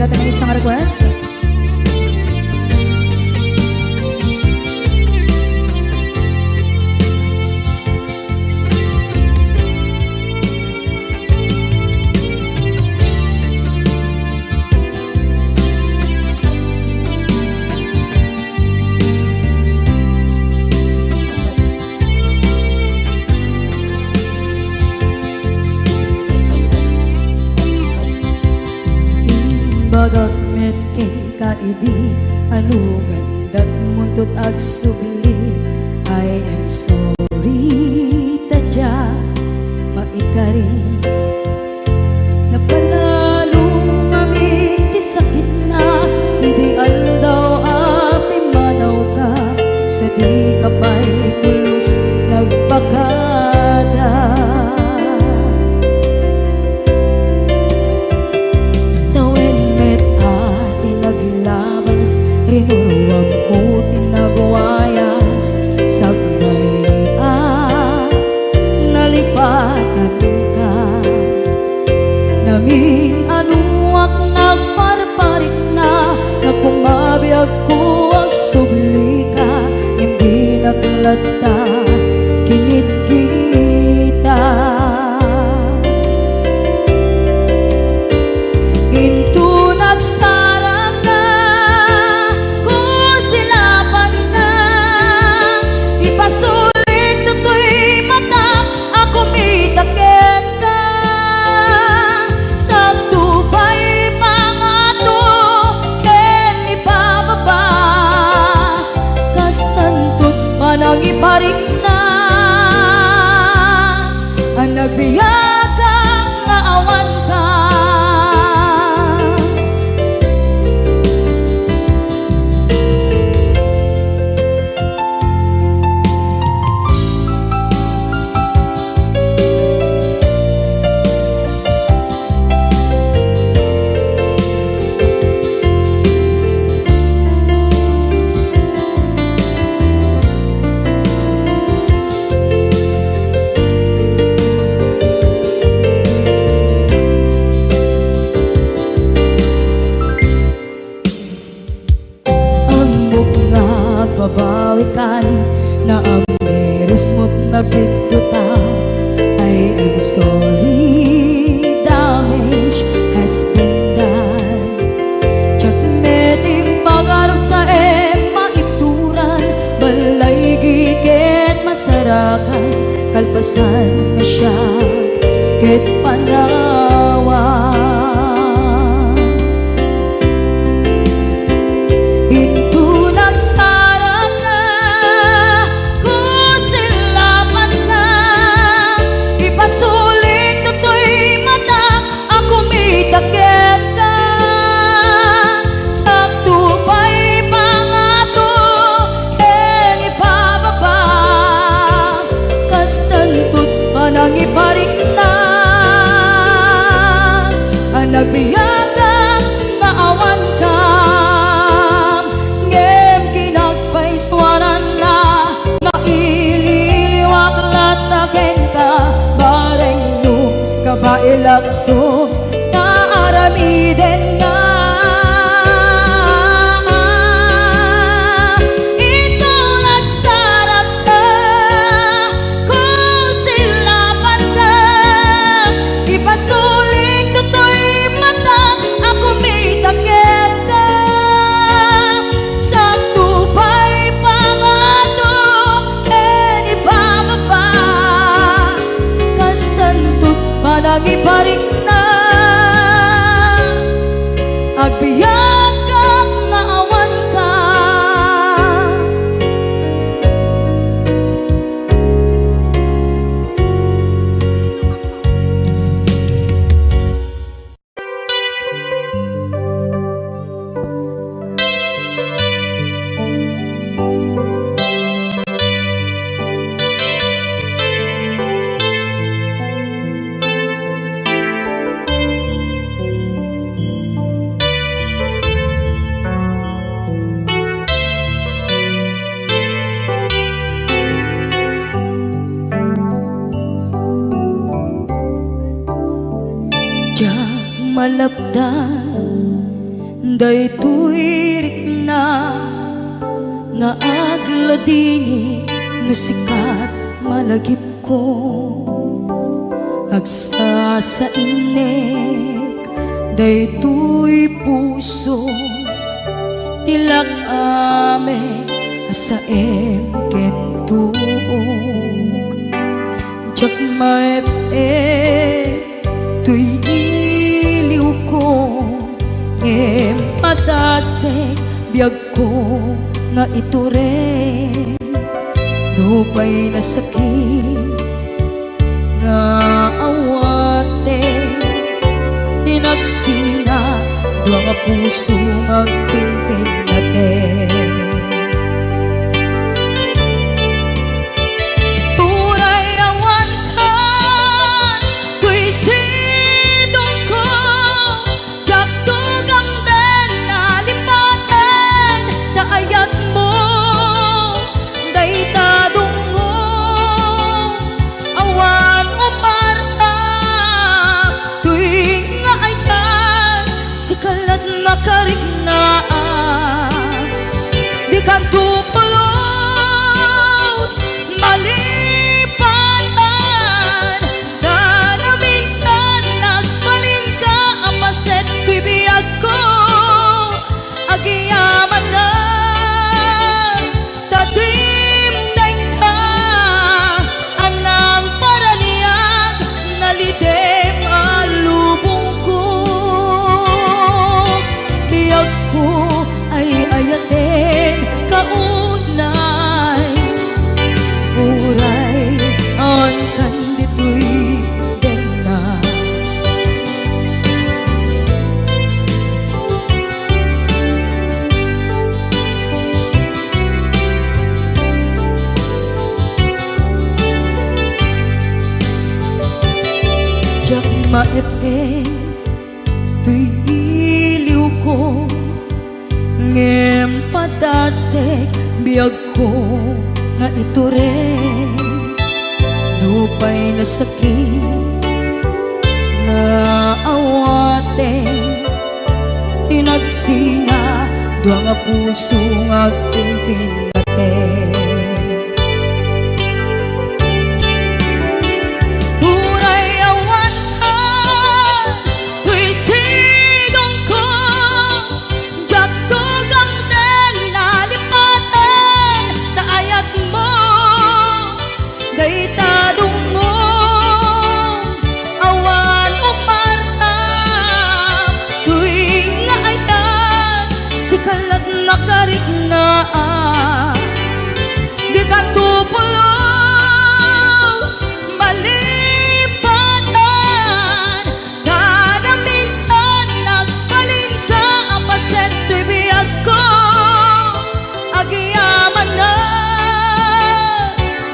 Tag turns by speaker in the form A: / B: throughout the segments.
A: natin ng isang request.
B: Bagat met kay kaidi anugan dat muntot ag subli. I am sorry tadya maikari napalalo kami ti sakit na ideal daw api manaw ka sa di kapay pulos nagpakada. Rinuruwag ko tinagwayas sagnay nalipatan ka namin anuak nagparparit na nagkumabiyag ko ag subli ka hindi naglata kinit kita into nagsarap ka kusilapan ka ipasulit tutoy mata ako mitaken ka sa tubay pangato ken ipababa kastantot panang iparik na ang nagbiyagang nga awan ka. Babawikan na ang meres mo't nagpituta. I am sorry, damage has been done. Tsak meting pagarap sa maituran balay giket masarakan kalpasan nga siya ket panawa. Nangiparik na ang nagbiyagang maawan ka ngem kinagpaiswanan na maililiwak lataken ka bareng no kabailak to naaramiden na. Nagiparik na agbiyak kang naawan ka. malapdan daytoy rikna nga agladingi no sikat malagip ko agsa sa inek daytoy puso tilak ame asaem kentuog jak maep tuy iliw ko ngem padase biyag ko nga iture dupay na sakit nga awate tinagsinga dua nga puso magpinpin natin turay awantan tuy sidong ko jak tugang den nalipaten daayat mo daytadong mo awan umarta tuwing nga aytan sikalat makarignaat di kanto pulos malipatan na na minsan nagbalin ka apaset tuy biyag ko agiyaman na tatimdeng ka anang paraniyag nalidem alubong ko biyag ko ay ayaten kaunay uray on kanditoy denna jak maepeng tuy iliw ko ngem padasek biyag ko nga iture dupay na sakit nga awate tinagsinga dua nga puso nga pinpinate turay awantan tuy sidong ko jak tugang den nalipaten daayat mo daytadong mo awan umarta tuwing nga aytan sikalat makarignaat di kanto pulos malipatan kada minsan nagbalin ka apaset tuy biyag ko agiyaman na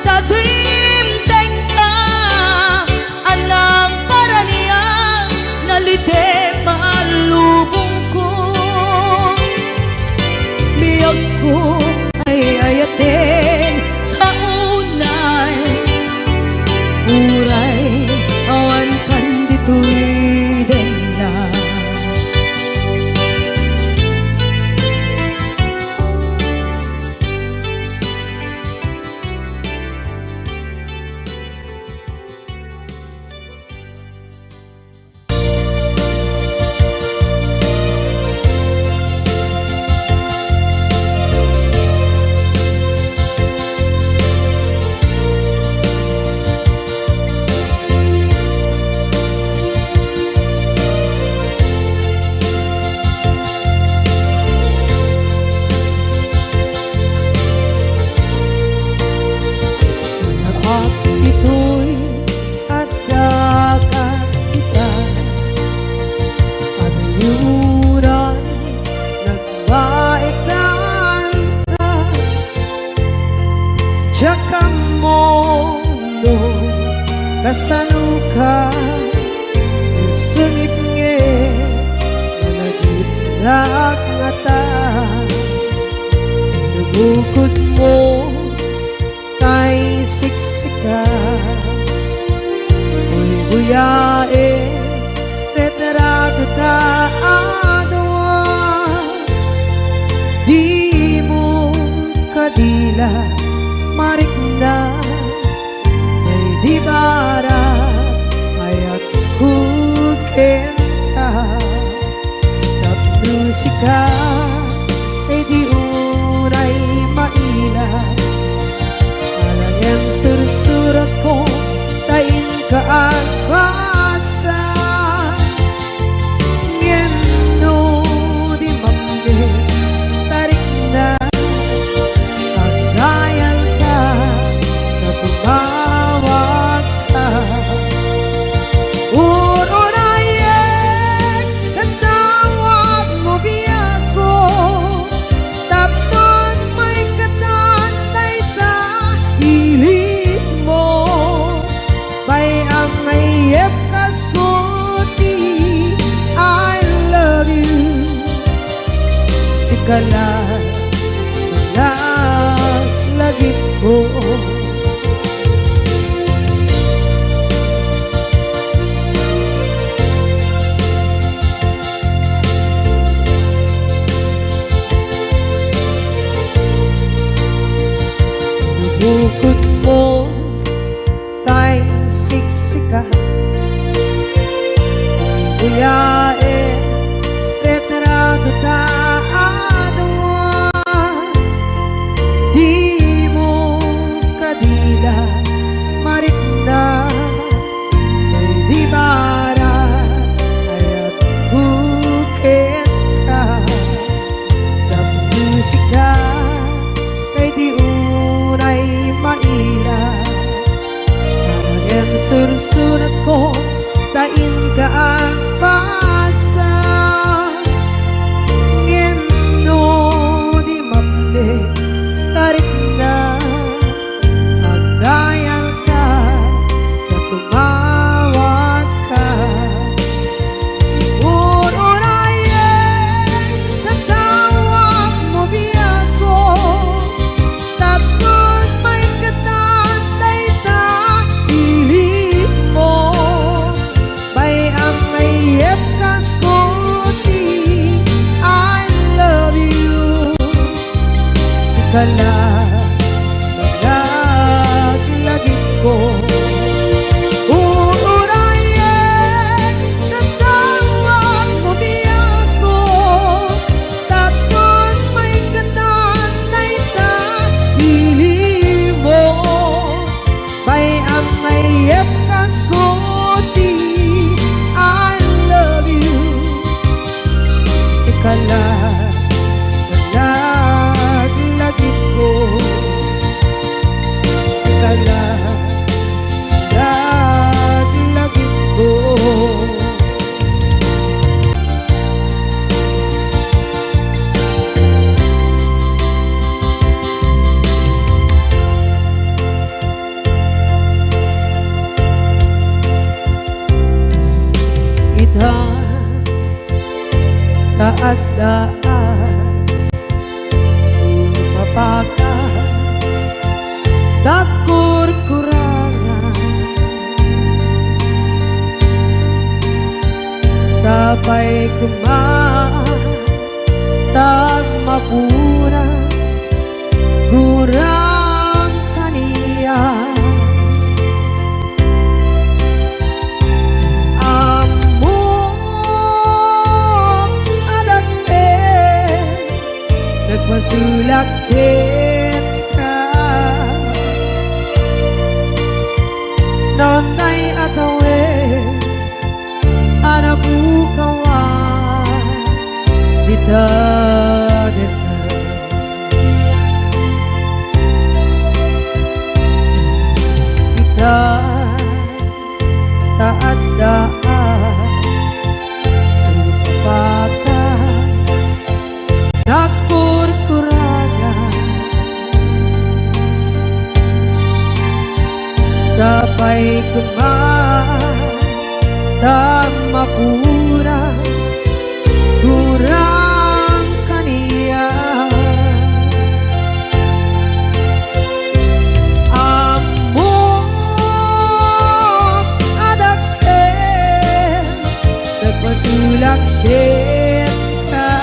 B: tatimdeng ka anang paraniyang nalidem alubong ko biyag ko ay ayaten kaunay uray awan kanditoy denna ito'y at dagat kita Pagluran nagbaikan ka Diyak ang mundo kasaluka Sungit nge Nalagitrak nga ta Nabukod mo tay siksika Uy buyae tetrado ta adwa maila marikna ay di bara ayat kukenta tapnusika ay di unay maila alang sursurat ko tain ka ang basa ngeno di mambe tarik na pagdayal ka na tumawag ka urunayek katawag mo biyak ko tapnon may katantay ta hilig mo bay ang mayep kas kuti I love you sikala lagi ko bukod mo tay siksika uyae retrado ta adwa di mo kadila marikna ay di bara ayat bukit ka musika kay di unay maila ang sursurat ko tain ka ang pasa ngeno di mamde tarik na pagdayal ka na tumawag ka urunayek katawag mo biyak ko tapos may katantay ta hilig mo bay ang mayep kas kuti I love you sikala lagi ko urunayek katawag mo biyak ko tapos may katantay ta hilig mo bay ang mayep kas kuti I love you sikala lagi ko sikala lagi ko ita taadaan sumapaka takur-kurangan sabay kumaan tagmapunas gurang kaniya masulakit ka nonay atawe anabukawan dita kita taadaan supakan takur-kurangan sabay kumaan tagmapuras gurang kaniya amok adake nagpasulakit ka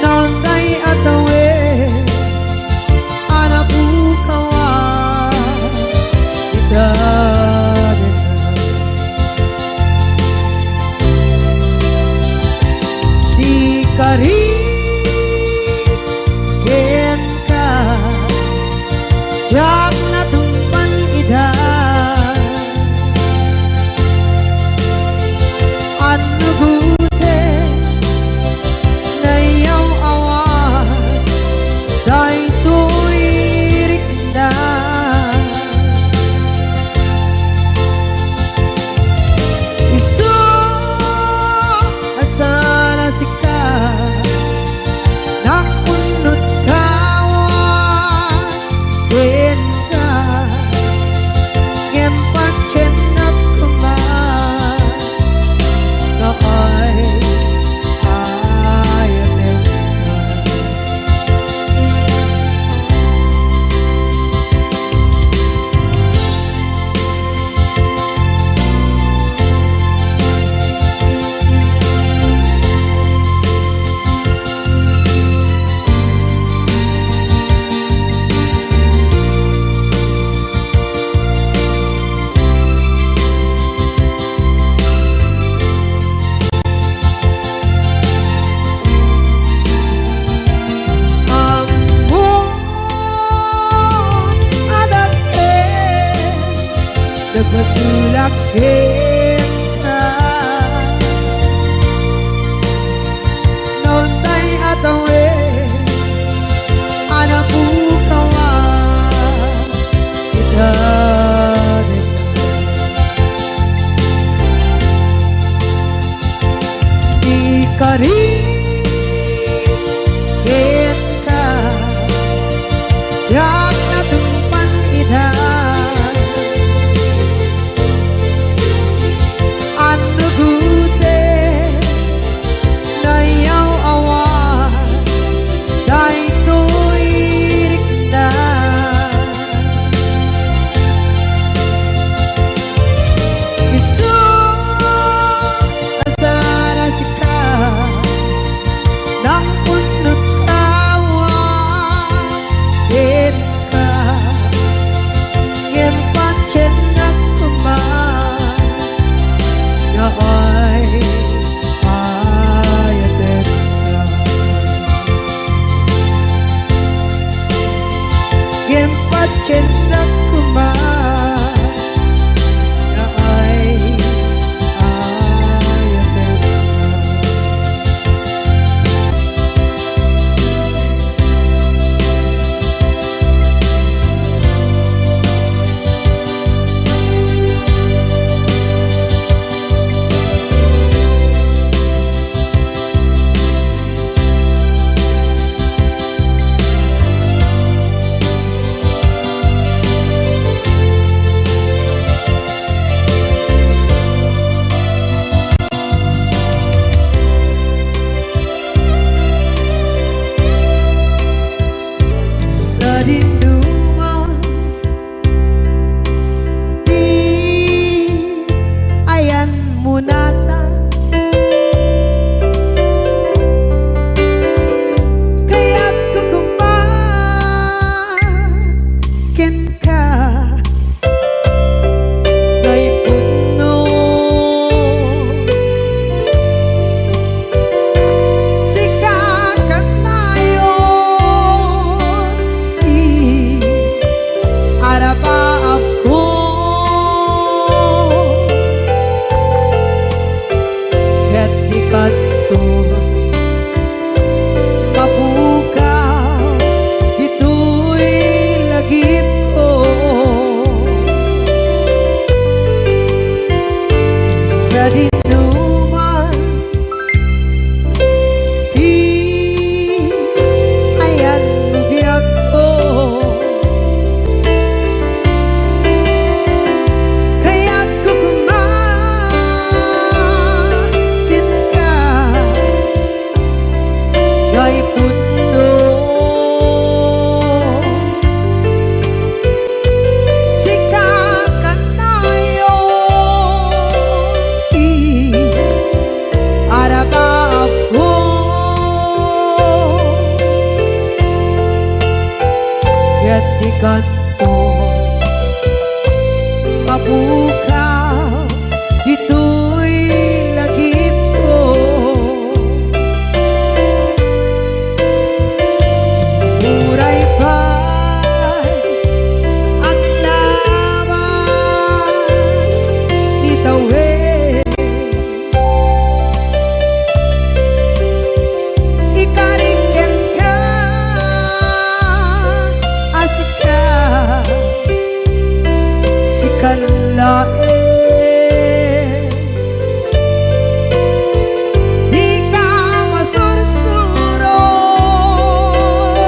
B: nonday ato jak natumpan ida anu gute nayaw awan day tuirikda isu asana sika nakunut kawan denka ngempat cenat kuman na ay ayaw nagmasulak kita noon tay atawe anak bukawan kita di kari kita jak natumpan ida anu gute nayaw awan day tuirikda isu asana sika nang punut kawan denka ngempat cenak kuman na ay ayaw ngempat cenak kuman na ay ayaw sa dinduman di ayan munata kaya't kukumpakin ka ngay puno sikakat tayo arapaap ko ket ikanto mabukaw ito'y lagip ko sa dinuman di ayan biyag ko kaya't kukumakin ka ngay puno sikakat tayo arapaap ko ket ikanto mabukaw ito'y lagip ko muray pa'y kan lain. Di ka masursuro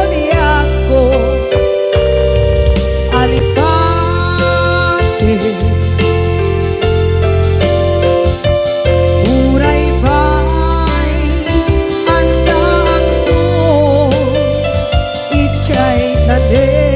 B: biyak ko alipate. Uray ba'y andaan mo ichay tade.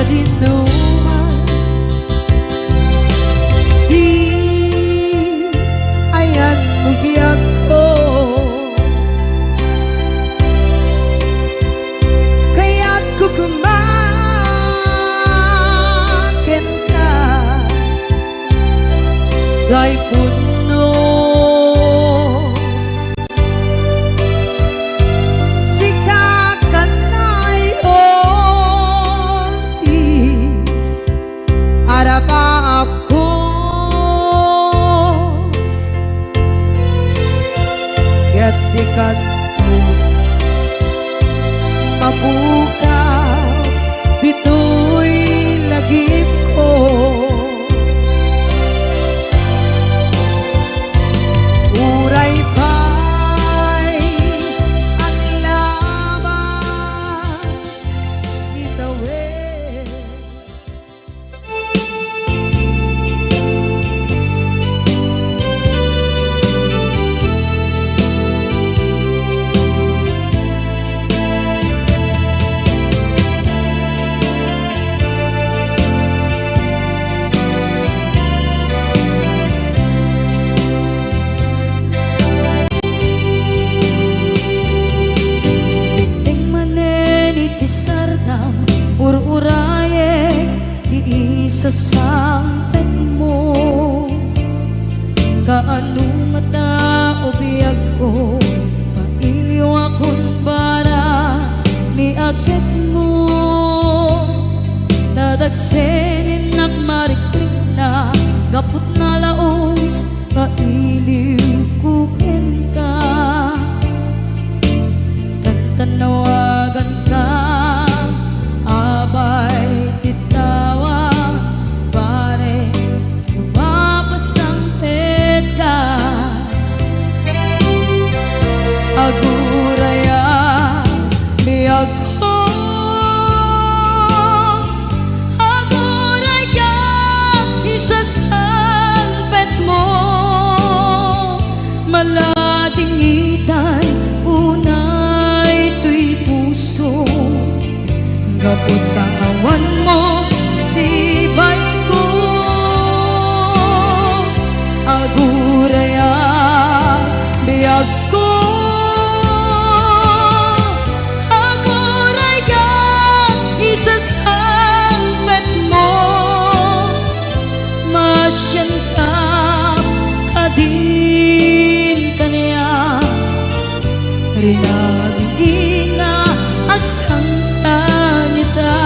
B: Dinuman di ayan bugyak ko kaya't kukumakin ka gay puno maaf ko kaya't ikat mo mabuka dito'y lagip ko. Uray pa'y ang labas itawid. Ur-uraye di isa sampet mo kaano mata o biyag ko mailiw akong bara ni agad mo nadagsenin nagmarikrik na gapot na laos mailiw kukin ka tantanawagan ka abay titawa pare lumapasampit ka aguraya biyag ko aguraya isasampit mo maladingitan unay tuy puso kapot tangawan mo si bay ko aguraya biyag ko aguraya isasampet mo masyan ka kadin kanya rinaging nga agsangsan ita.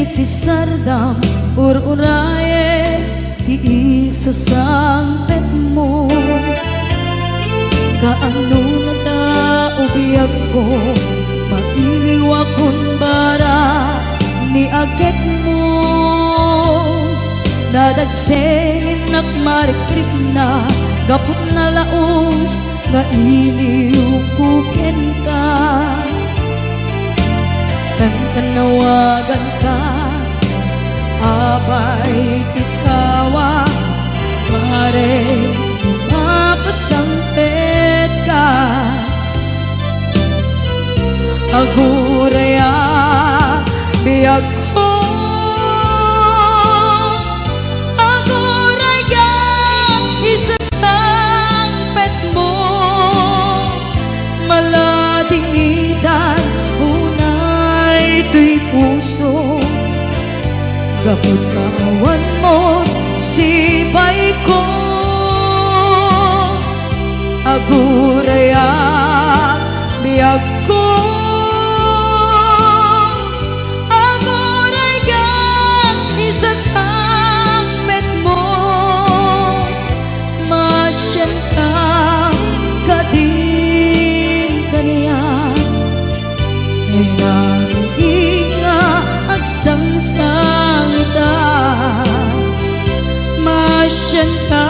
B: Itisardam ur-uraye di isa sampet kaano na taubiyag ko mailiwa kon bara ni agit mo nadagsengin nakmarikrip na gapot na laos nga iliukuken ka tanawagan ka abay tikawa pare mapasampet ka aguraya biyag ko aguraya isasampet mo maladingitan unay tuy puso gapot kawan mo sibay ko aguraya biyag ko aguraya isasampet mo masyan ka kadin kaniya ay nag-inga agsangsangita masyan ka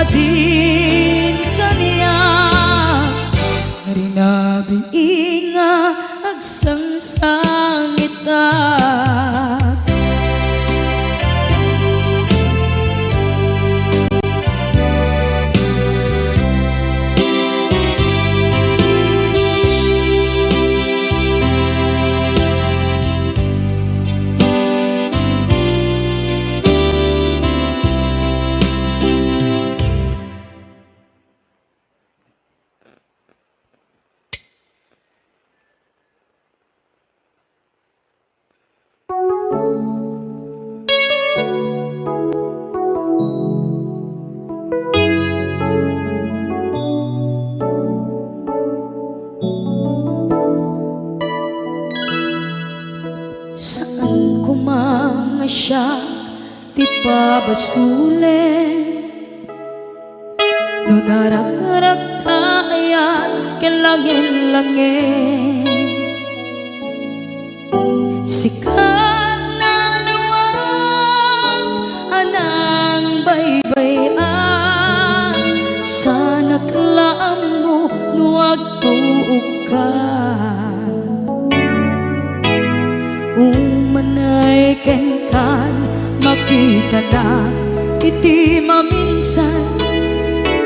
B: adin kaniya rinabiin nga agsangsangita saan ko mga siya ti pabasule no narak-arak tayan kelangin-langin sikat na lawang anang baybayan sana klaan mo nuwag tuog ka umanay ken makita na iti maminsan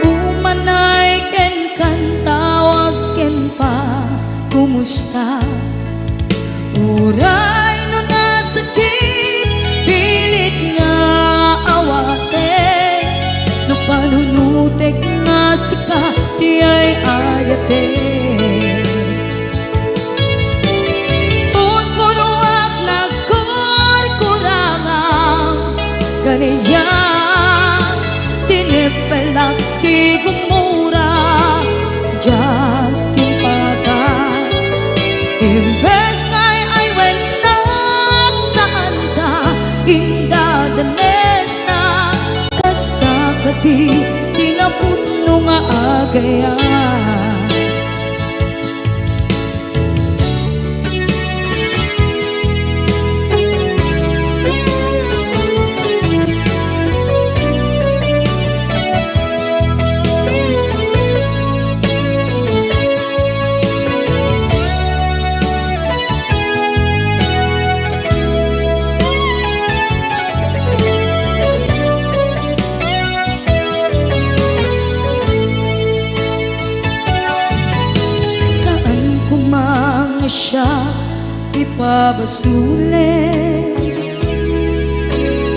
B: umanay ken tawag ken pa kumusta uray no nasakit pilit nga awate no panunutek nga sika di ay ayate kaniya tinipelak ti gumura diyan timpagan imbes kay ay wenak saan ka indadanes na kasta kati tinaputno nga agayan siya ipabasule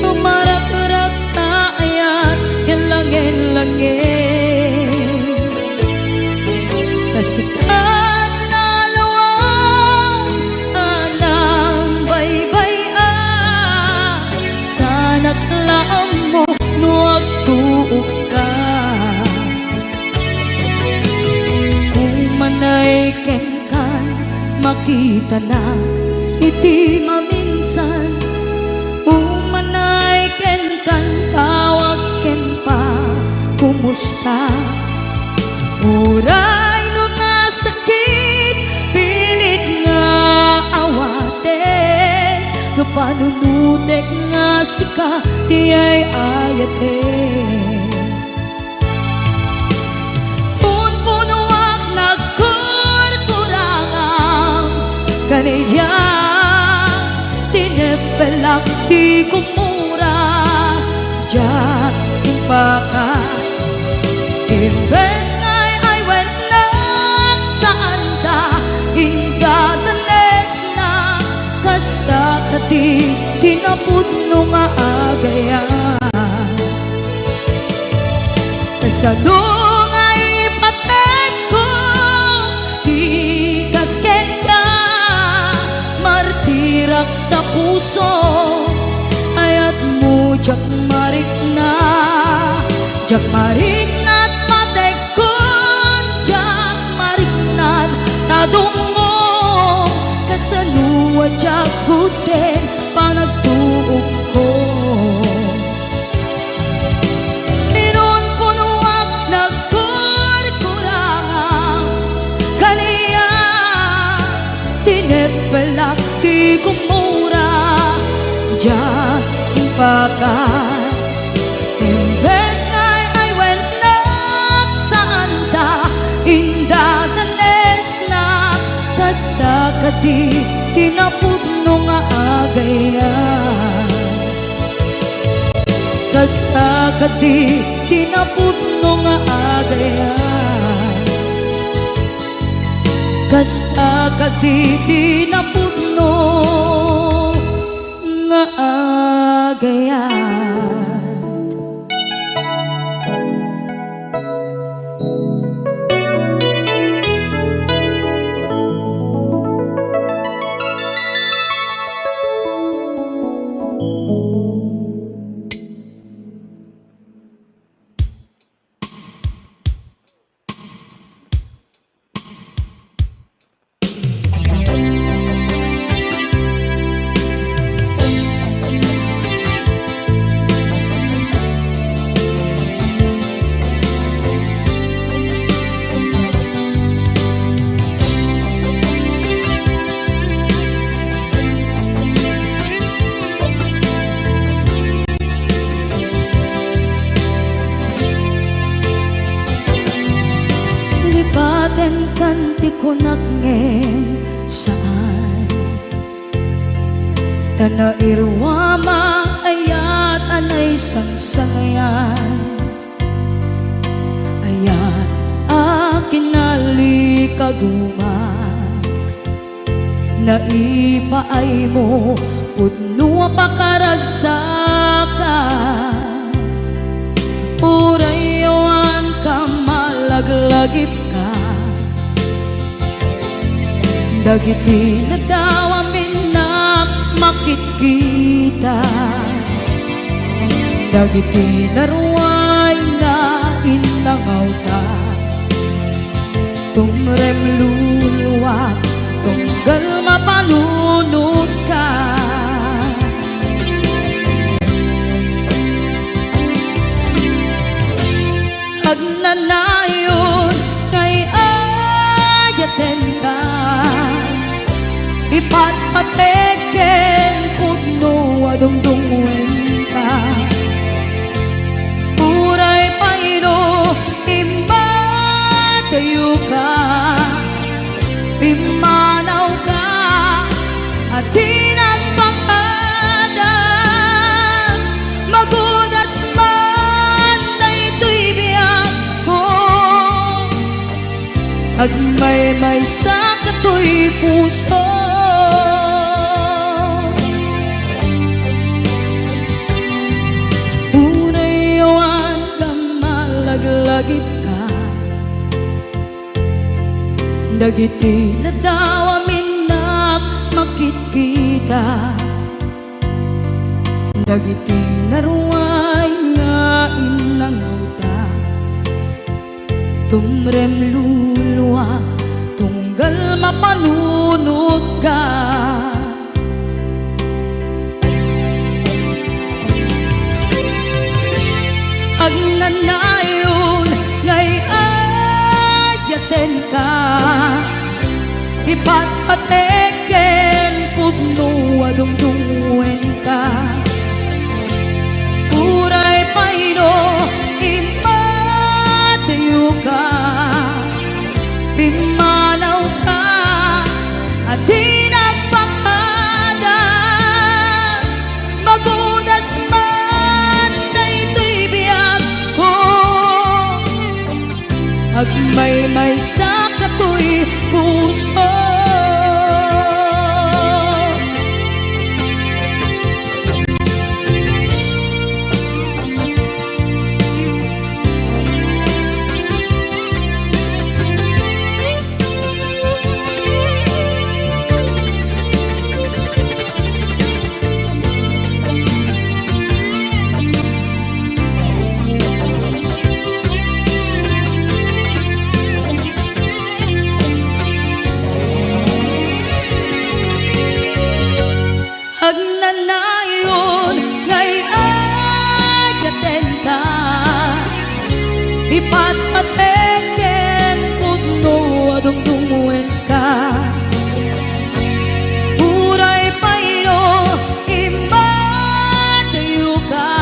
B: tumarak-arak tayan kelangin-langin kasikat na lawang anang baybayan sana klaan mo nuwag tuog ka umanay ken makita na iti maminsan umanay ken tawag ken pa kumusta Uray no nga sakit, pilit nga awaten, no panunutek nga sika, di ay ayaten. Punpunuak nagkurkurangang, kaniya tinepelak di kumura, diyan impaka. Imbes ngay ay wenak saan ta, ingadanes na kasta kati tinapudno nga agayan. Kasano nga ipatek ko, di kasken ka, martirak na puso, ayat mo jak marik na, jak marik na tadungo, kasaluwa tiyag kuten panagtuog ko. Ninon punuak nagkurkurangang, kaniya tinepelak di kumura, diyan impakan. Imbes ngay ay wenak saan ta, indadanes kasta kati tinapudno nga agayan. Kasta kati tinapudno nga agayan. Kasta kati tinapudno nga agayan. Lipaten kanti ko nagngem saan, tanairwama ayat anay sangsangayan, ayat akin nalikaguma, naipaay mo pudno pakaragsakan, urayawan ka malaglagip ka, dagiti na daw amin na makikita, dagiti naruay na inangaw ta, tumrem luluwat tunggal mapanunod ka. Agnanayon kay ayaten ka, ipatpateken pudno adungdungwen ka, uray paino imba tayo ka, pimanaw ka at tinagpakadan, magudas man na ito'y biyag ko, agmay-may sa kato'y puso. Unayawan ka malaglagip ka, dagiti na daw amin na makikita, dagiti naruay nga inangaw ta, tumrem luluwa tunggal mapanunod ka. Agnanayon ngay ipatpateken pudno adungdungwen ka uray payno imatayo ka pimanaw ka at di nagpakada magudas man daytoy biyag ko agmay-may sa katoy puso. Agnanayon ngay ayaten ka ipatpateken pudno adungdungwen ka uray payno imatayo ka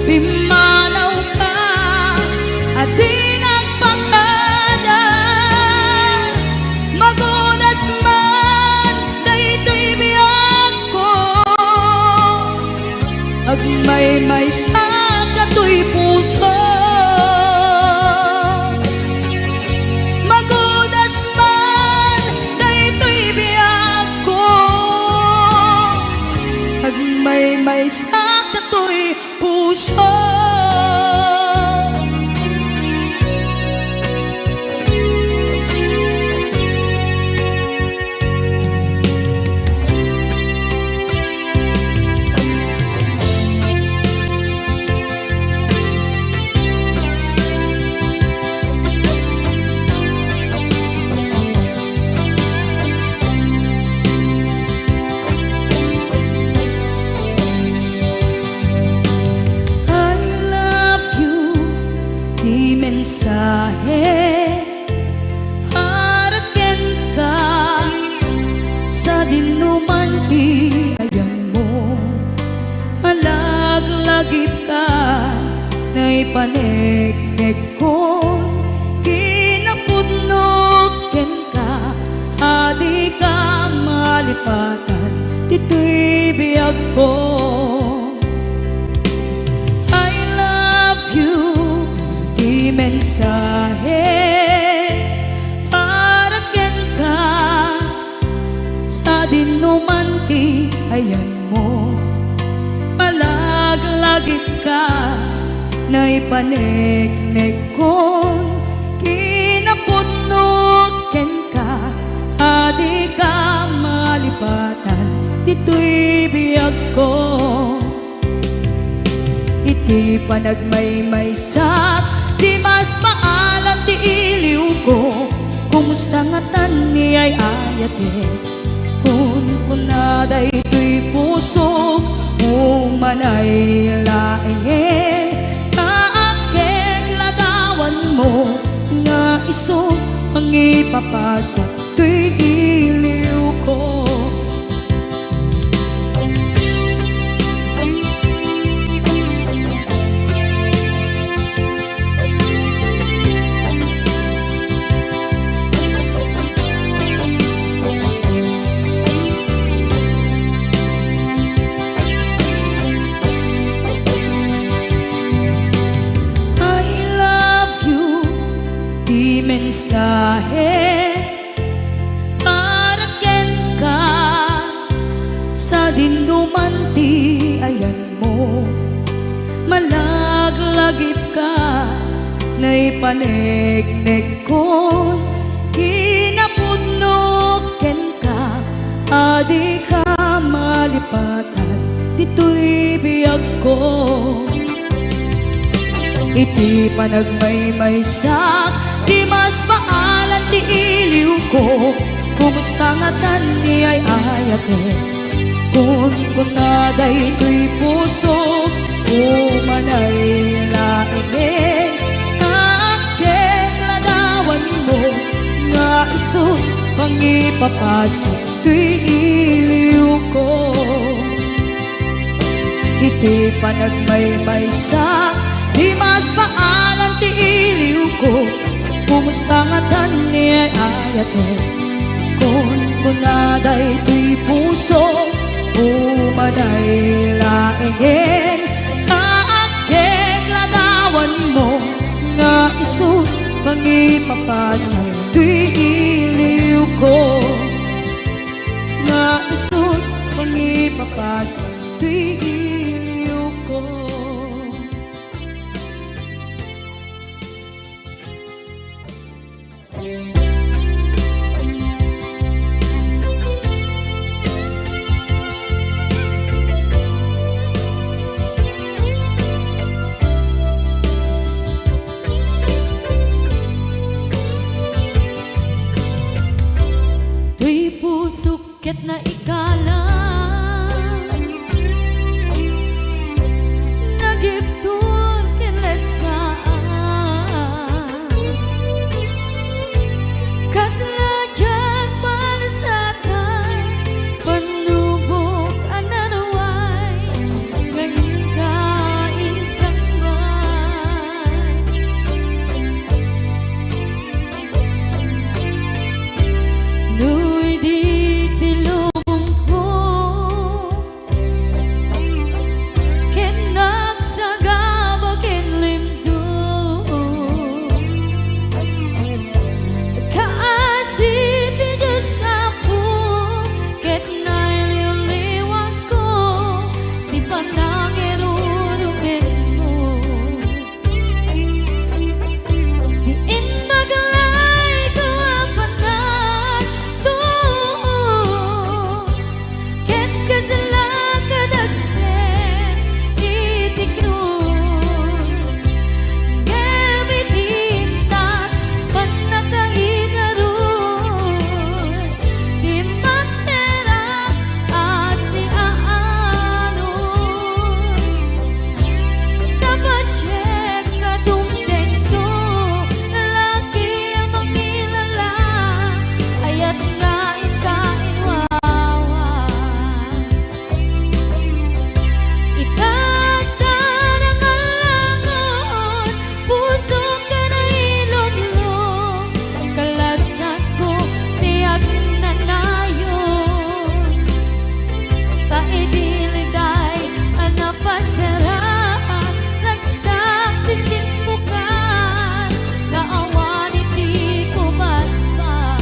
B: pimanaw ka at di nagpakada magudas man daytoy biyag agmay-may sa katoy puso magudas man daytoy biyag ko agmay-may sa katoy puso. Mensahe haraken ka sa dinuman ti ayan mo malaglagip ka na ipanegnek ko kinapudnot ken ka adi ka malipatan dito'y biyag ko. Mensahe haraken ka sa dinuman ti ayan mo malaglagip ka na ipanegnek ko kinapudnot ken ka adi ka malipatan dito'y biyag ko iti panagmay-maysak di mas maalam ti iliw ko kumusta nga tan ni ay ayate kun kunaday to'y puso umanay laeng kaaken ladawan mo nga iso ang ipapasa to'y iliw ko. Mensahe haraken ka sa dinuman ti ayan mo malaglagip ka na ipanegnek ko kinapudnot ken ka adi ka malipatan dito'y biyag ko iti panagmay-maysak di mas maalan ti iliw ko kumusta nga tan ni ay ayate kun kunaday to'y puso umanay laeng kaaken ladawan mo nga iso papasok tuy iliw ko. Iti panagmaymay sa di mas paalam ti iliw ko. Kumusta nga tani ay ayato kon kunaday tuy puso umaday laengin kaakek ladawan mo nga isu pangipapasay tuy iliw ko. Nga isu pangipapasay tuy iliw ko. Tuy pusukit na ikalang nagiptur kinletaan kaslajag palasatan panubok ananaway ngayon kain sangbay. Nuy di tilong ko ken nagsagaba ken limdo kaasi ti Diyos ako ket nailiwliwag ko di panangirurumin mo. Diin maglay ko apanan to ket kasalakadagsen iti krus gamitintak panakainarus di matera asi aanos dapat check kadungdeng to lalaki ang makilala ayat ngain kain wawa itagtan ang alangon puso ka na ilumlum kalasag ko tiyak na nayon paidiliday anapasarap nagsaktisin mo ka naawan iti kumatman.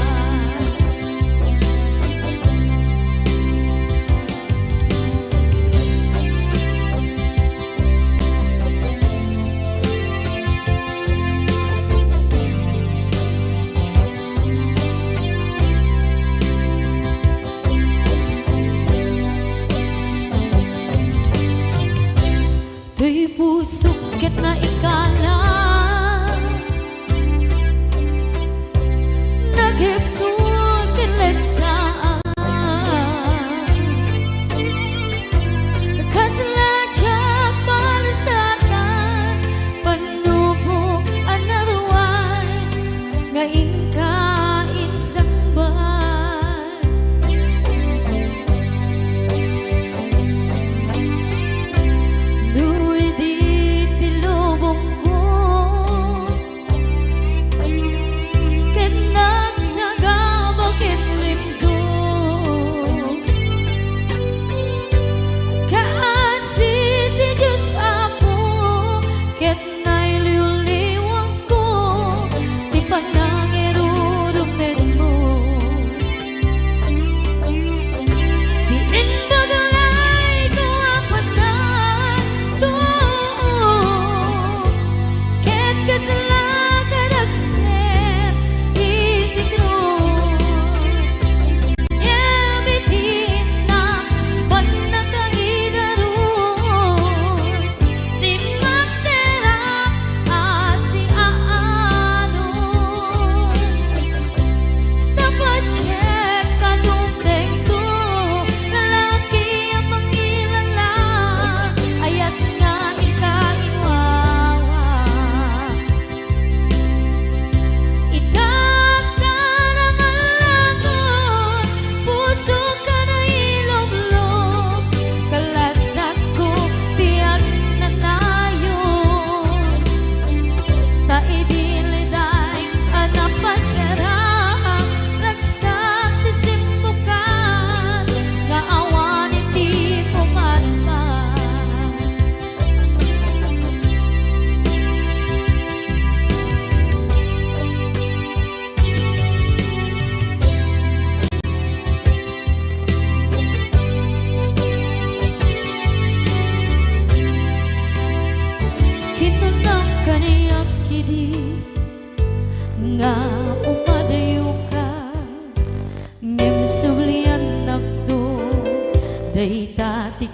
B: Tuy pusukit na ikalang nagiptur kinletaan kaslajag palasatan panubok anarway ngain kain sangbay. Nuy di tilubong ko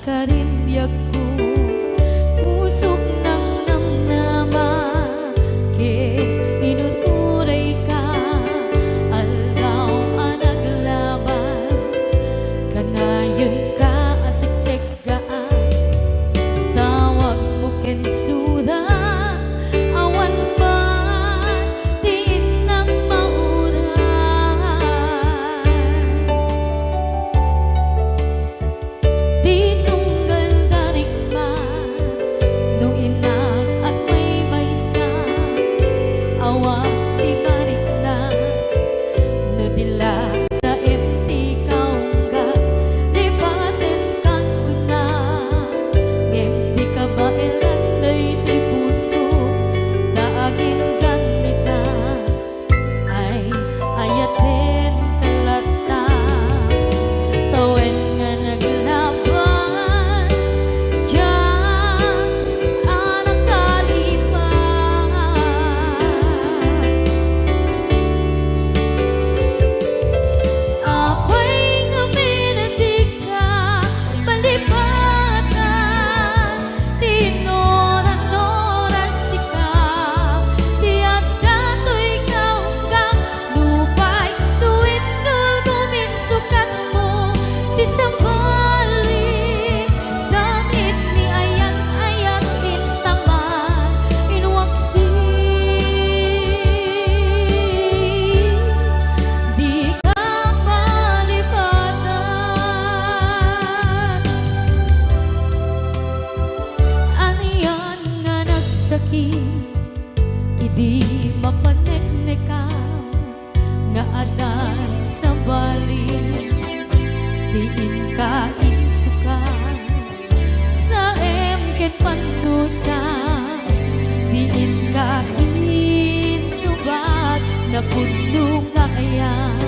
B: karimbyag ko pusok ng namnama ke inuturay ka aldaw ang naglabas kanayon ka asiksik gaan tawag mo kensura awan man diin ng mauran di tunggal darikman nung inag at may maysa awang di marik na no dila sa empty kaungga lipaten kan kuna ngem di ka ba elanday ti puso daagin ganita ay ayaten kalata tawen nga naglabas diyan anak kalipan apay nga minatig ka palipatan tinoran-noras ikaw tiyak dato'y kaunggang lupay tuwid kal guminsukat mo ti sabali sakit ni ayat-ayat intaman inwaksi di ka malipatan aniyan nga nagsakit idi mapaneknekan nga adan sa bali diin ka insukan sa emken pandusa diin ka insubat na puno nga ayan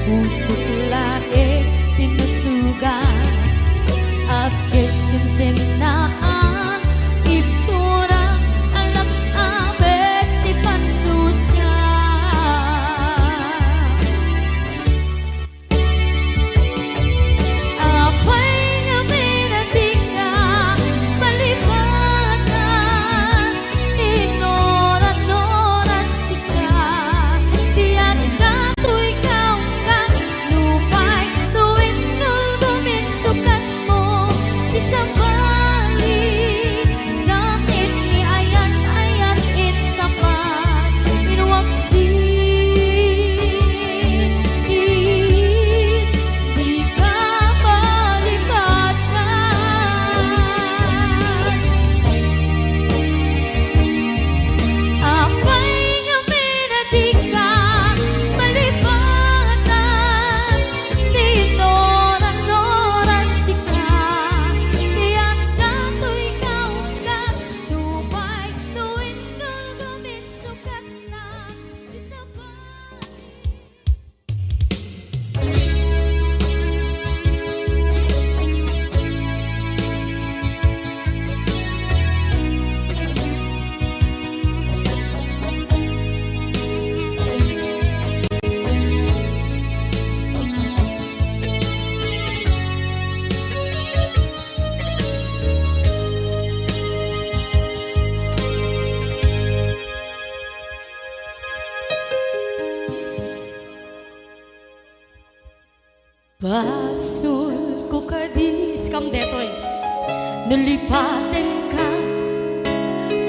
B: pusok lae tinusugan apkes kinsenaan ipturang alak abet ti pandusa apay nga minatig ka palipatan tinoran-noras ikaw tiyak dato'y kaunggang lupay tuwid kal guminsukat mo ti sabali sakit ni ayat-ayat intapan inwaksi di ka malipatan apay nga minatig ka malipatan tinoran-noras ikaw tiyak dato'y kaunggang lupay tuwid kal guminsukat na ti sabali Basul ko kadis kam detoy nalipaten ka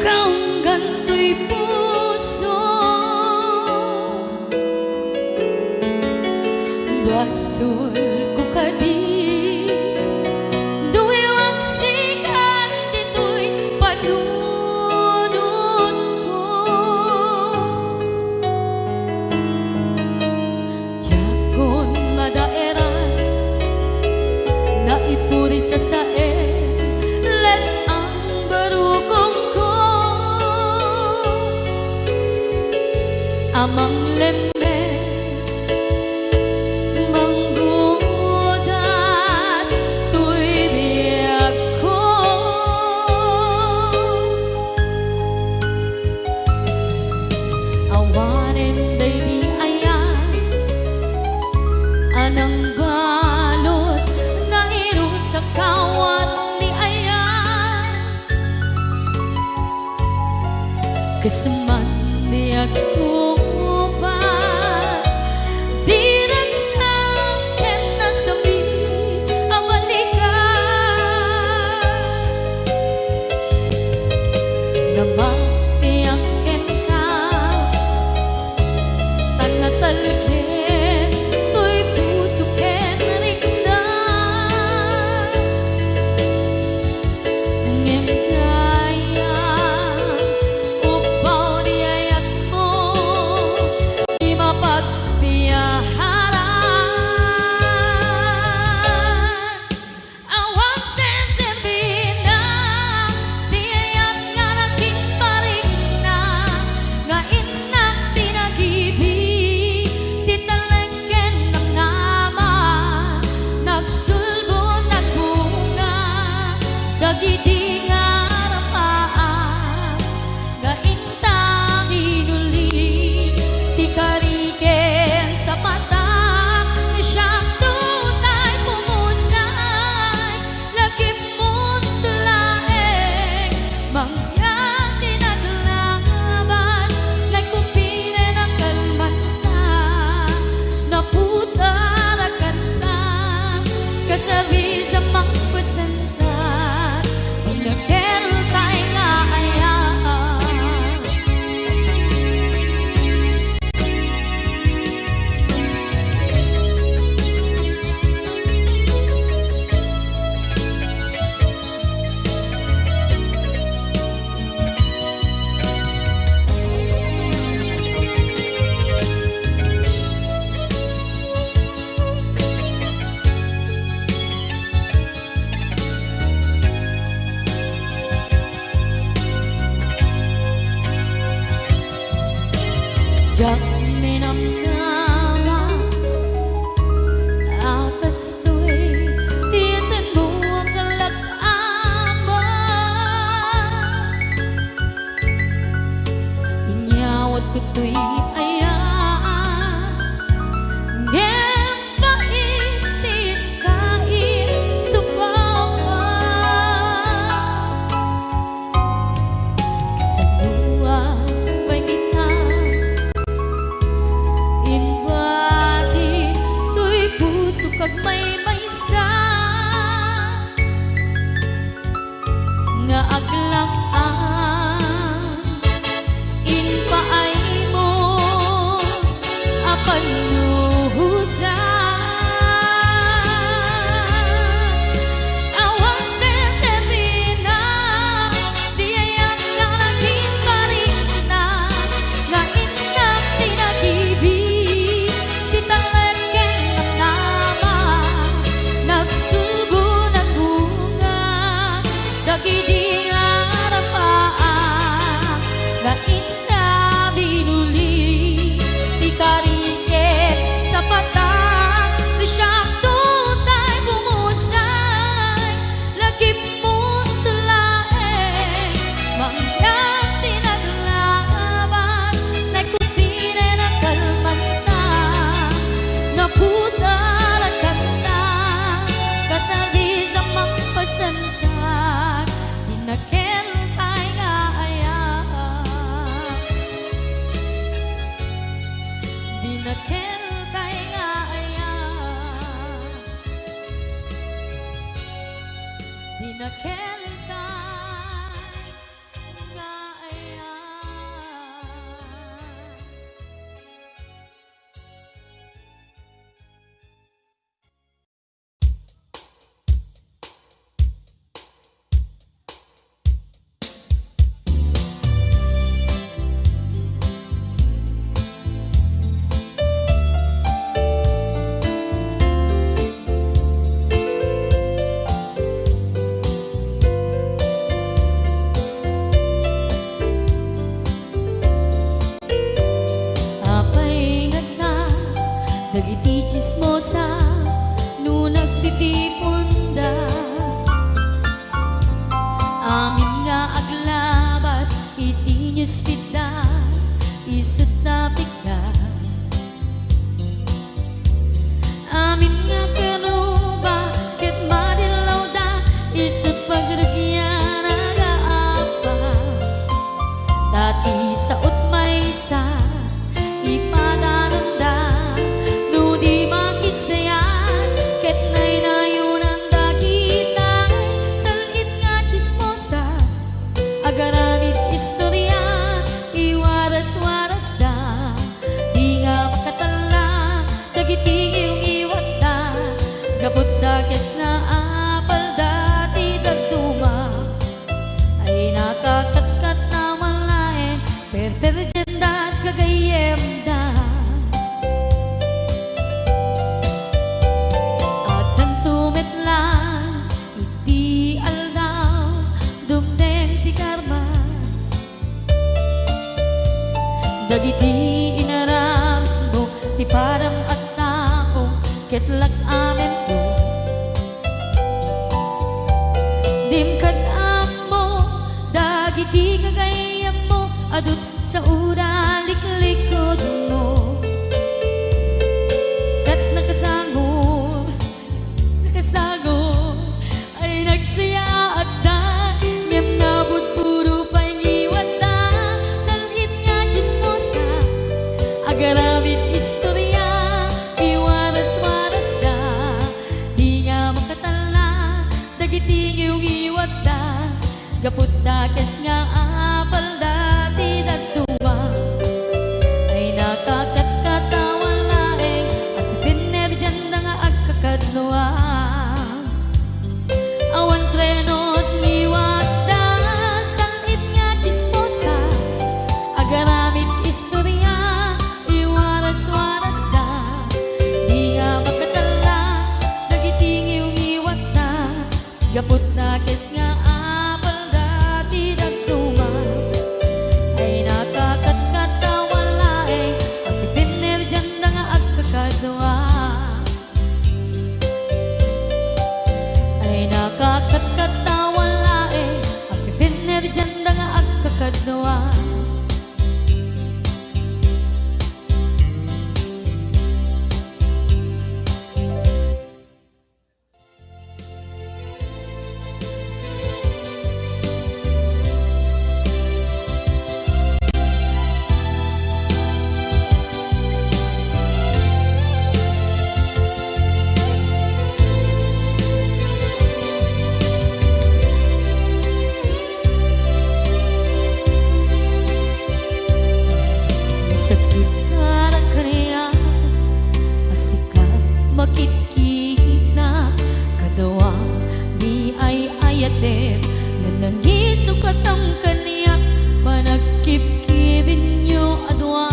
B: kaunggan to'y puso basul ko kadis duwiwag sikan dito'y panunod ko jakon madaeran na ipuri sa sae let ang barukong ko amang lemes manggudas tuy biyag ko awanin day di ayan anang balot na irong takaw Kasaman di ako pas di nagsakin na sabi ang balikan na mapiyakin ka tanatalkin to'y pusukin rin na ngem kaya upaw di ayat mo di mapagpiyaharan awang sensitin na di ayat nga naging paring na nga inak tinagibig di talengken ng nama nagsulbo nagbunga dagiti nga rapaan nga intang inuli ti kariken sa mata ni siyang tunay pumusay lagi mo't tulaeng mangyang tinaglaban nagkumpine ng kalmanta naputara kanta kasabi sa mangpasanta ang nakeltay nga ayaan jak minamdaman akas to'y tiyatin mo ang kalagaman inyawat ko to'y ayaan ngem paitin kain subawa sa luwa pa'y kita inbati to'y puso kag may maysa nga aglang-ang inpaay mo Dagiti inaram mo ti param at tao ketlak amen to. Dimkad mo dagiti kagayam mo adut sa ura liklikod mo. Skat nakasagod ay nagsaya at da ngem nabot puro pa'y ngiwat da salhit nga chismosa agaramit istorya iwaras-waras da di nga makatala dagiti ngiw-ngiwat da gaput da kes nga apal da ti daduma ay nakakatkatawa laeng at pipiner dyan da nga agkakadluwa. Awan trenot ngiwat da salhit nga chismosa agaramit istorya iwaras-waras da di nga makatala dagiti ngiw-ngiwat da gaput da kes nga apal da ti daduma ay nakakatkatawa laeng at pipiner dyan da nga agkakadwa. Ay nakakatkatawa laeng at pipiner dyan da nga agkakadwa. Sakit na kaniya asikat makikita kadawang di ay ayatem na nangisukat ang kaniya panagkip-kibin nyo adwa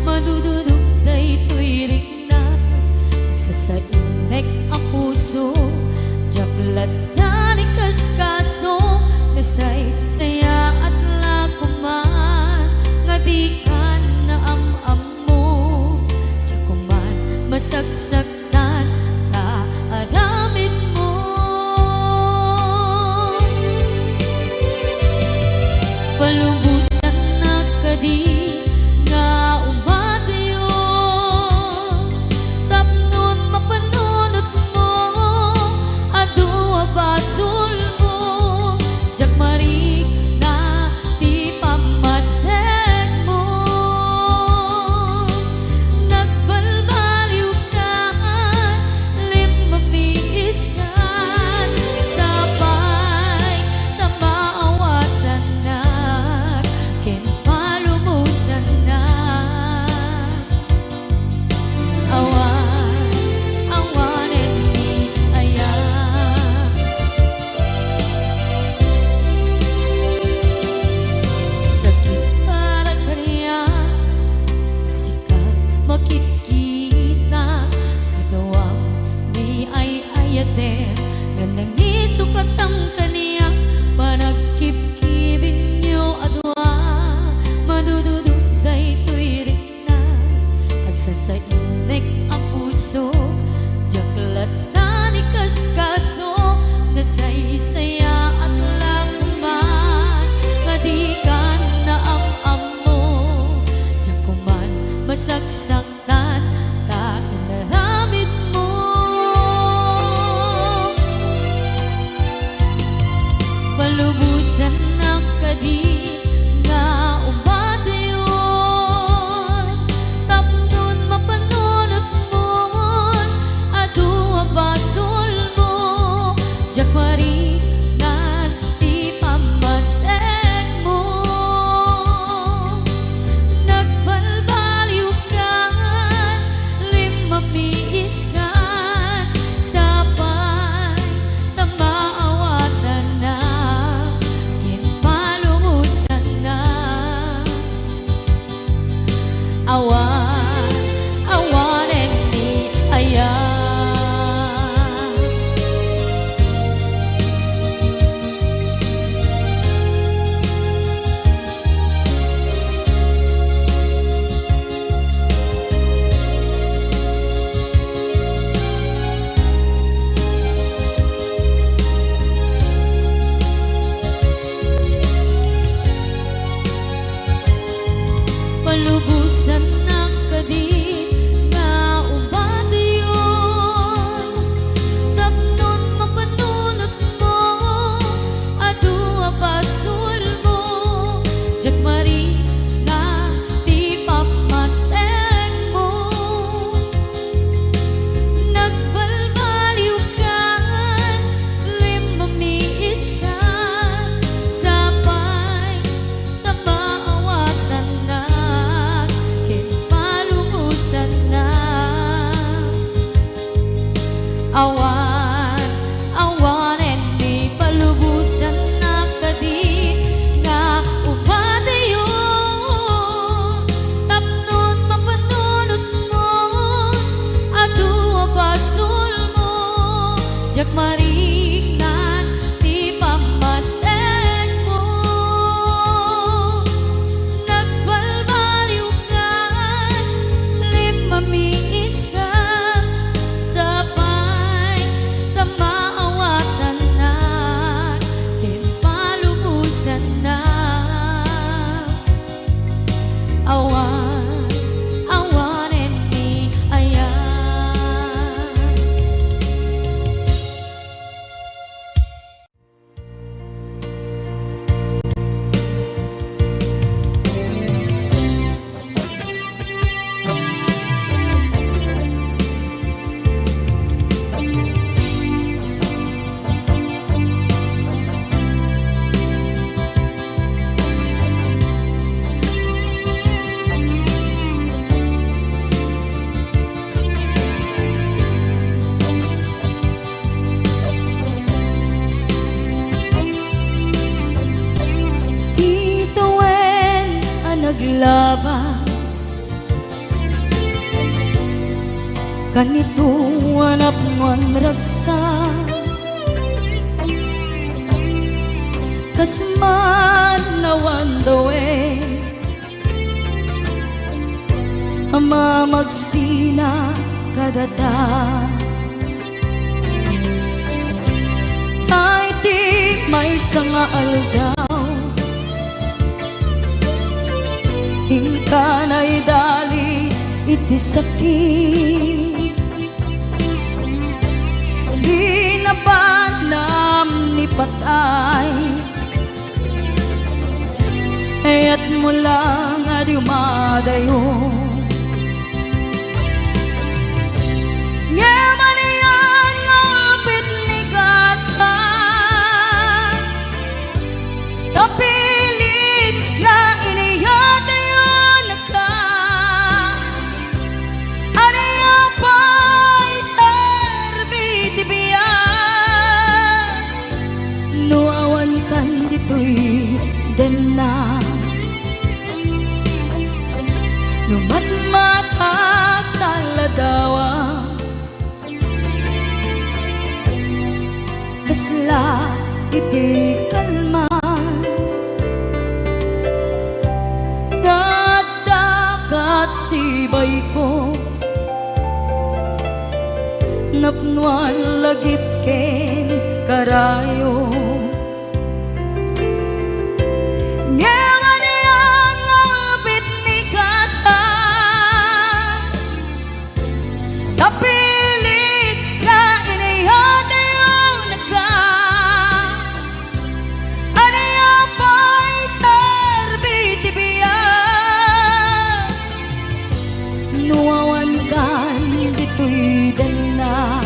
B: madududog da ito'y rikna nagsasainek ang puso jaklat na ni kaskaso nasay saya at lakuman nga di ka na am mo jakuman masagsaktan ka aramid mo. Palubusan na kadi nga umadayo tapnon mapanunot mo adua basul mo jakmarik na ti pamatek mo nagbalbaliw ka limamiis ka sabay na maawatan na ken palumos palubusan ng kadit nga ubadayon. Tapnon mapanunot mo, adu abasul mo, jagmari nga di pamateg mo. Nagbalbaliw ka, limamiis ka, sapay tapaawatan na, kinpalumusan na. Awan, awanen di palubusan na kadi nga ubadayon. Tapnon mapanunot mo, adu abasul mo, jagmaringan di pamateg mo. Nagbalbaliw ka, limamiis ka, sapay tamaawatan na, kinpalumusan na. Awan, awanen ni ayan. Ituwen ang naglabas, kanito hanap mo ang ragsa, kasman nawan dawe, ama magsina kadata. Ay di may sanga aldaw, hingka na'y dali iti sakit. Di na panam ni patay, ayat mo lang at umadayon. Yaman iyan ngapit ni kasa, tapilit nga iniyatayon na ka. Aniya pa'y serbiti biyan, nuawan kan dito'y den na. Numatmatak taladawa, kasla iti kalman, dagat sibay ko, napnuan lagip ken karayo. Ngaman iyang ngapit ni kasa, tapilit nga inihatayon na ka. Aniya pa'y serbiti biyan, nuawan kan dito'y dana.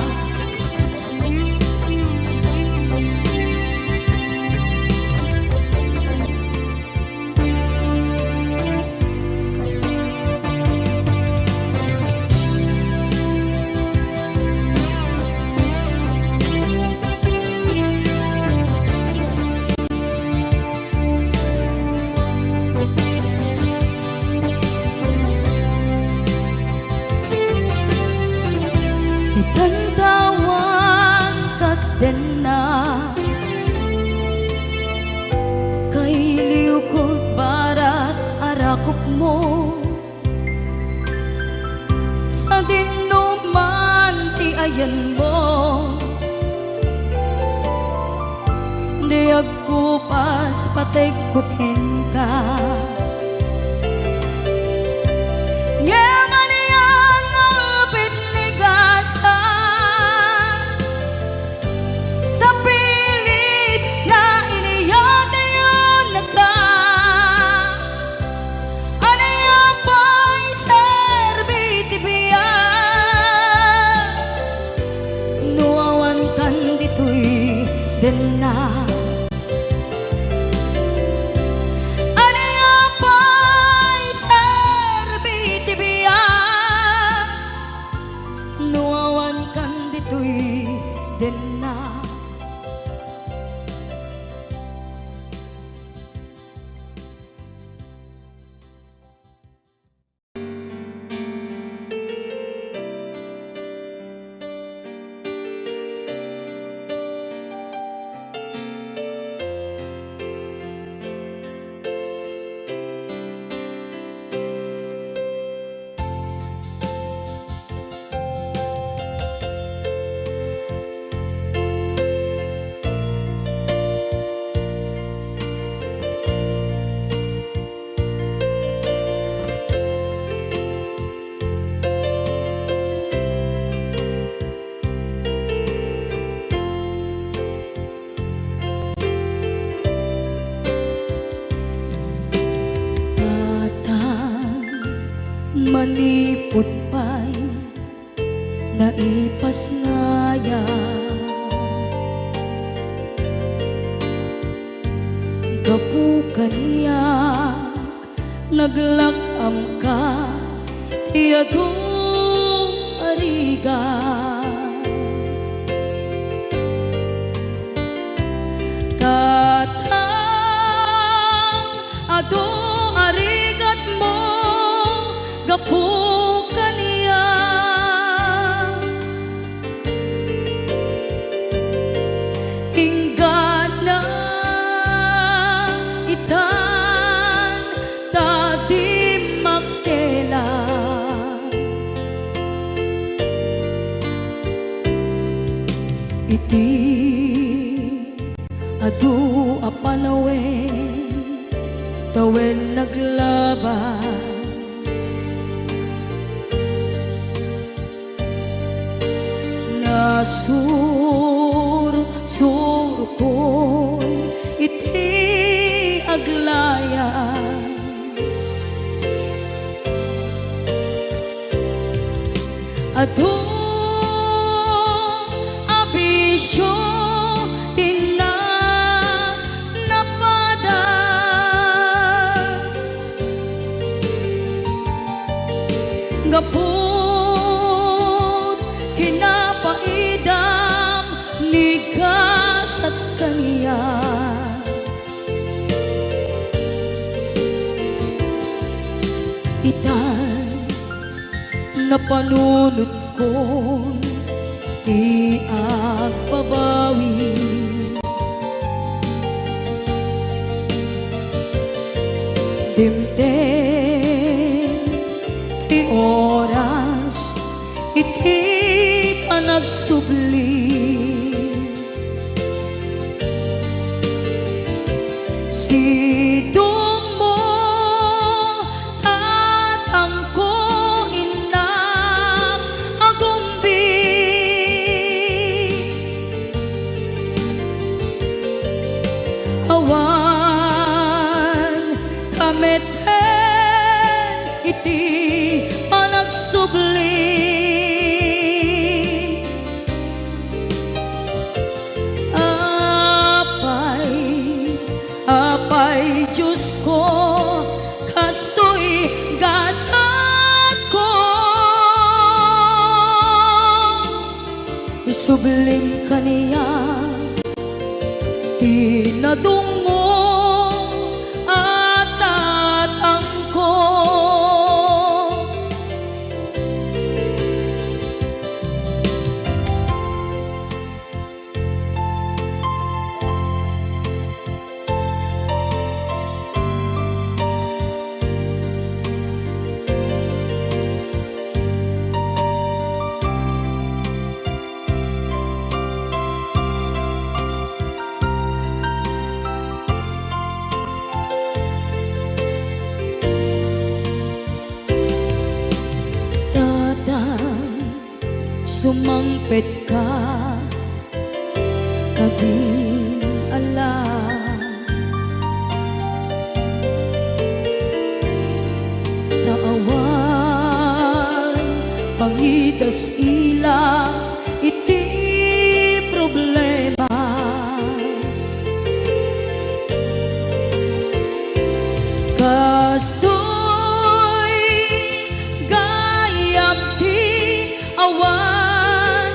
B: Itantawan kat den na, kay liukod barat arakop mo, sa dinuman ti ayan mo. Di agkupas patek kupen ka, putpay naipas ngaya gapu kaniyak naglakam ka iyadong ariga katang ado arigat mo gapu kaniyak ingana itan tadi makela iti adu apanawen tawen naglabas nasur ko iti aglayas adu abisyo gapot kinapaidam nigas at kaniya itan napanunod ko di agpabawi dimtem oras iti panagsubli sidong mo tatangko inang agumbi awan kameten iti panagsubli apay Diyos ko kastoy gasat ko isublim kaniya tinadungo at tatangko sumangpet ka kading alam naawan pangidas ila iti problema kastoy gayam ti awan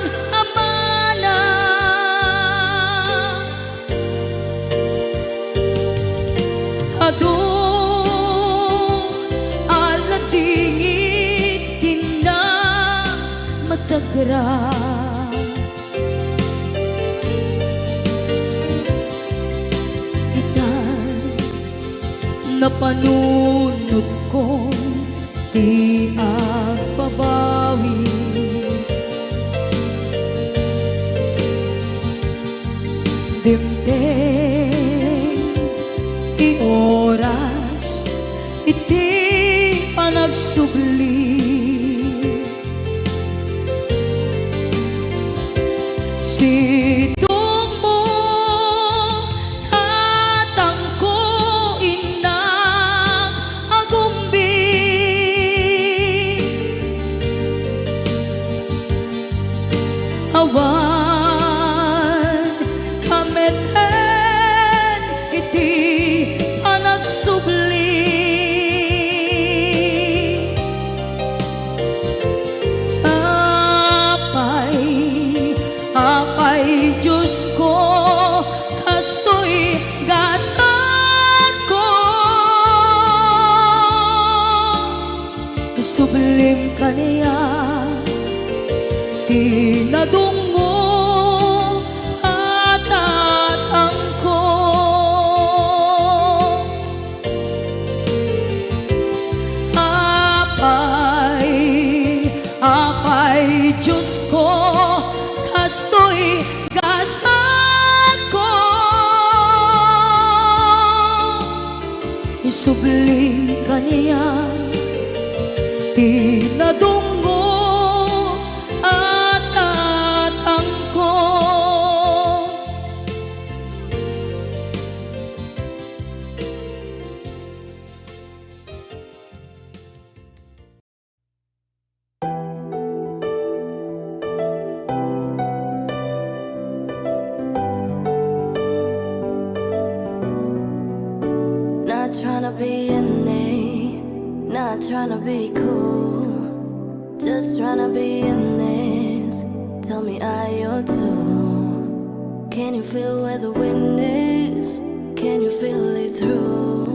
B: adu aladingit tina masagra itan napanunod ko di agpabawi dimtem oras iti panagsubli sidong mo tatangko inang agumbi kaniya tinadungo at atangko. Apay, Diyos ko, kastoy gasat ko. Isubling kaniya tinadunggo at atangko.
A: Not tryna be in it, not tryna be cool, just tryna be in this. Tell me, are you too? Can you feel where the wind is? Can you feel it through?